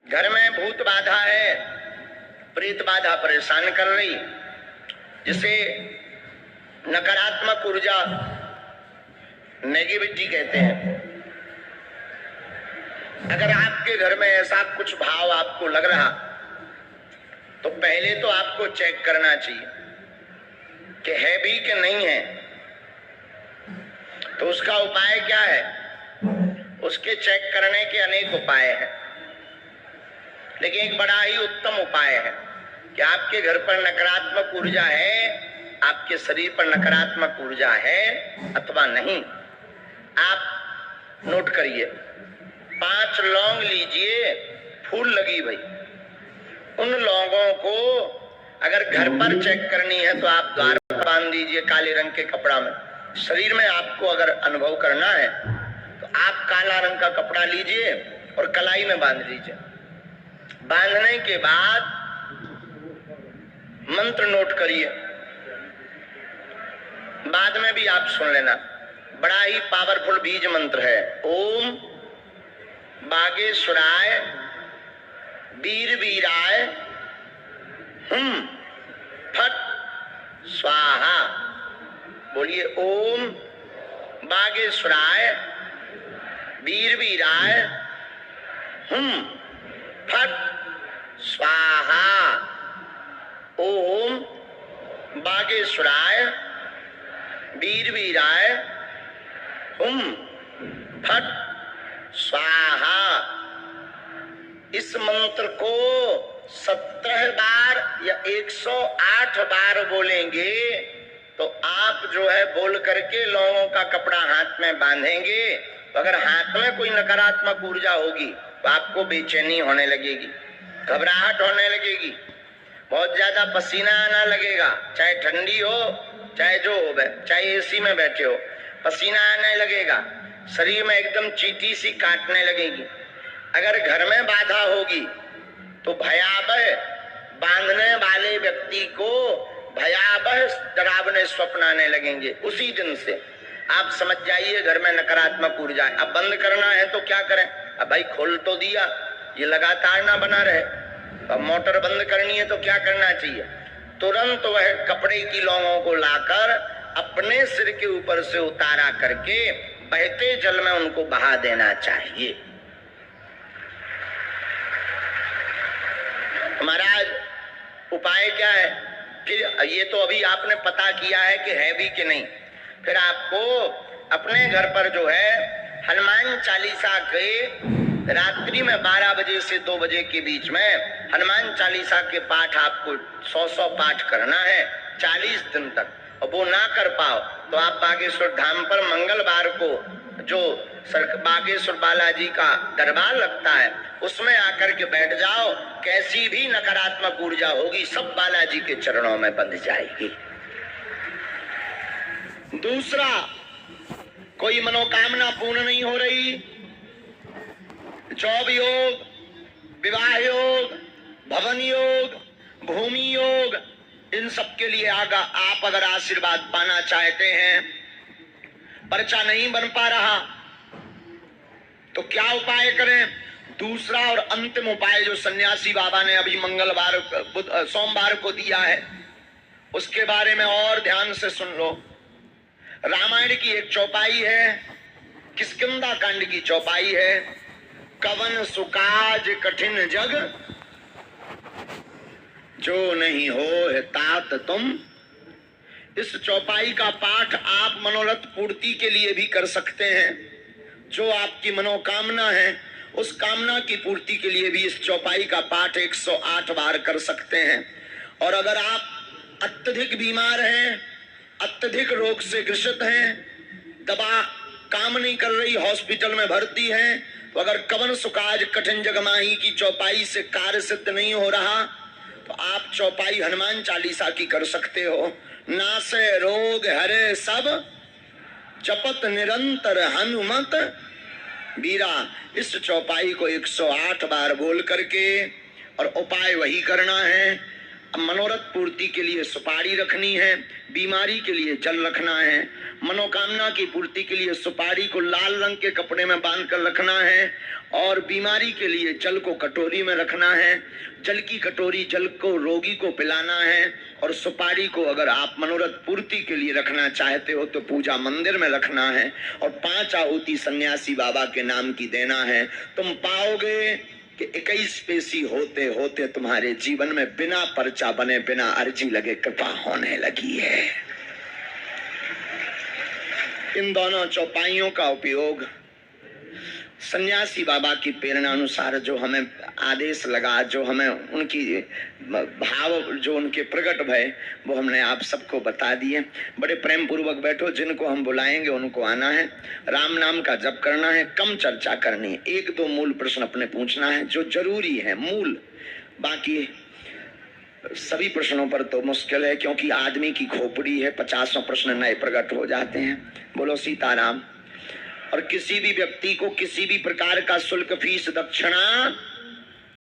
घर में भूत बाधा है, प्रेत बाधा परेशान कर रही, जिसे नकारात्मक ऊर्जा नेगेटिविटी कहते हैं। अगर आपके घर में ऐसा कुछ भाव आपको लग रहा तो पहले तो आपको चेक करना चाहिए कि है भी कि नहीं है। तो उसका उपाय क्या है? उसके चेक करने के अनेक उपाय हैं, लेकिन एक बड़ा ही उत्तम उपाय है कि आपके घर पर नकारात्मक ऊर्जा है, आपके शरीर पर नकारात्मक ऊर्जा है अथवा नहीं। आप नोट करिए, 5 लौंग लीजिए, फूल लगी भाई। उन लौंगों को अगर घर पर चेक करनी है तो आप द्वार पर बांध दीजिए काले रंग के कपड़ा में। शरीर में आपको अगर अनुभव करना है तो आप काला रंग का कपड़ा लीजिए और कलाई में बांध लीजिए। बांधने के बाद मंत्र नोट करिए, बाद में भी आप सुन लेना, बड़ा ही पावरफुल बीज मंत्र है। ओम बागेश्वराय वीर वीराय फट स्वाहा। बोलिए, ओम बागेश्वराय वीर वीराय फट स्वाहा। ओम बागेश्वराय वीर वीराय फट स्वाहा। इस मंत्र को 17 बार या 108 बार बोलेंगे तो आप जो है बोल करके लोगों का कपड़ा हाथ में बांधेंगे। तो अगर हाथ में कोई नकारात्मक ऊर्जा होगी तो आपको बेचैनी होने लगेगी, घबराहट होने लगेगी, बहुत ज्यादा पसीना आना लगेगा, चाहे ठंडी हो चाहे जो हो, चाहे एसी में बैठे हो, पसीना आने लगेगा, शरीर में एकदम चींटी सी काटने लगेगी। अगर घर में बाधा होगी तो भयावह, बांधने वाले व्यक्ति को भयावह डरावने स्वप्न आने लगेंगे। उसी दिन से आप समझ जाइए घर में नकारात्मक ऊर्जा है। अब बंद करना है तो क्या करें? अब भाई खोल तो दिया, ये लगातार ना बना रहे। अब मोटर बंद करनी है तो क्या करना चाहिए? तुरंत वह कपड़े की लौंगों को लाकर अपने सिर के ऊपर से उतारा करके बहते जल में उनको बहा देना चाहिए। महाराज उपाय क्या है? फिर ये तो अभी आपने पता किया है कि है भी कि नहीं। फिर आपको अपने घर पर जो है हनुमान चालीसा के रात्रि में 12 बजे से 2 बजे के बीच में हनुमान चालीसा के पाठ आपको 100 पाठ करना है 40 दिन तक। और वो ना कर पाओ तो आप बागेश्वर धाम पर मंगलवार को जो बागेश्वर बालाजी का दरबार लगता है उसमें आकर के बैठ जाओ। कैसी भी नकारात्मक ऊर्जा होगी सब बालाजी के चरणों में बंध जाएगी। दूसरा, कोई मनोकामना पूर्ण नहीं हो रही, जॉब योग, विवाह योग, भवन योग, भूमि योग, इन सब के लिए आप अगर आशीर्वाद पाना चाहते हैं, पर्चा नहीं बन पा रहा तो क्या उपाय करें? दूसरा और अंतिम उपाय जो सन्यासी बाबा ने अभी सोमवार को दिया है उसके बारे में और ध्यान से सुन लो। रामायण की एक चौपाई है, किष्किंधा कांड की चौपाई है, कवन सुकाज कठिन जग जो नहीं हो है तात तुम। इस चौपाई का पाठ आप मनोरथ पूर्ति के लिए भी कर सकते हैं। जो आपकी मनोकामना है उस कामना की पूर्ति के लिए भी इस चौपाई का पाठ 108 बार कर सकते हैं। और अगर आप अत्यधिक बीमार हैं, अत्यधिक रोग से ग्रसित हैं, दवा काम नहीं कर रही, हॉस्पिटल में भर्ती हैं, तो अगर कवन सुकाज कठिन जगमाही की चौपाई से कार्य सिद्ध नहीं हो रहा तो आप चौपाई हनुमान चालीसा की कर सकते हो। नासे रोग हरे सब जपत निरंतर हनुमत बीरा। इस चौपाई को 108 बार बोल करके, और उपाय वही करना है। मनोरथ पूर्ति के लिए सुपारी रखनी है, बीमारी के लिए जल रखना है, मनोकामना की पूर्ति के लिए सुपारी को लाल रंग के कपड़े में बांध कर रखना है, और बीमारी के लिए जल को कटोरी में रखना है। जल की कटोरी जल को रोगी को पिलाना है, और सुपारी को अगर आप मनोरथ पूर्ति के लिए रखना चाहते हो तो पूजा मंदिर में रखना है, और 5 आहुति सन्यासी बाबा के नाम की देना है। तुम पाओगे कि 21 पेशी होते होते तुम्हारे जीवन में बिना पर्चा बने, बिना अर्जी लगे कृपा होने लगी है। इन दोनों चौपाइयों का उपयोग सन्यासी बाबा की प्रेरणा अनुसार जो हमें आदेश लगा, जो हमें उनकी भाव जो उनके प्रकट भय, वो हमने आप सबको बता दिए। बड़े प्रेम पूर्वक बैठो, जिनको हम बुलाएंगे उनको आना है, राम नाम का जप करना है, कम चर्चा करनी है, 1-2 मूल प्रश्न अपने पूछना है जो जरूरी है, मूल। बाकी सभी प्रश्नों पर तो मुश्किल है, क्योंकि आदमी की खोपड़ी है, 50 प्रश्न नए प्रकट हो जाते हैं। बोलो सीताराम। और किसी भी व्यक्ति को किसी भी प्रकार का शुल्क, फीस, दक्षिणा